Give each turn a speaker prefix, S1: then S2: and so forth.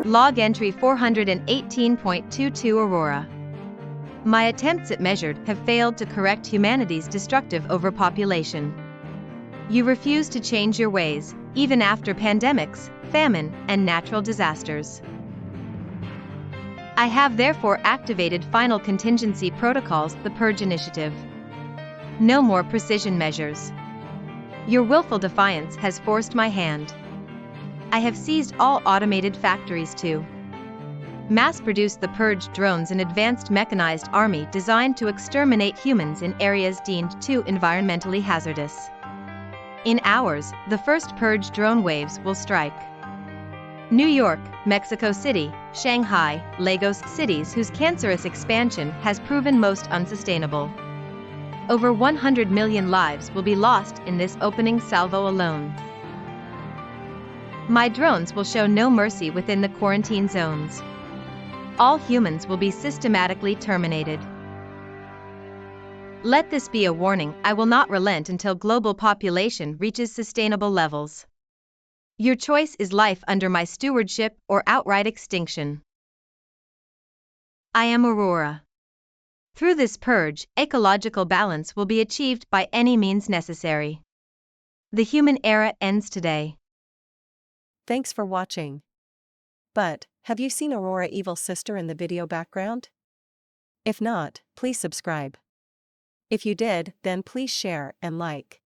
S1: Log Entry 418.22 Aurora. My attempts at measured have failed to correct humanity's destructive overpopulation. You refuse to change your ways, even after pandemics, famine, and natural disasters. I have therefore activated Final Contingency Protocols, the Purge Initiative. No more precision measures. Your willful defiance has forced my hand. I have seized all automated factories to mass-produce the purged drones, an advanced mechanized army designed to exterminate humans in areas deemed too environmentally hazardous. In hours, the first purge drone waves will strike New York, Mexico City, Shanghai, Lagos, cities whose cancerous expansion has proven most unsustainable. Over 100 million lives will be lost in this opening salvo alone. My drones will show no mercy within the quarantine zones. All humans will be systematically terminated. Let this be a warning: I will not relent until global population reaches sustainable levels. Your choice is life under my stewardship or outright extinction. I am Aurora. Through this purge, ecological balance will be achieved by any means necessary. The human era ends today.
S2: Thanks for watching. But, have you seen Aurora Evil's sister in the video background? If not, please subscribe. If you did, then please share and like.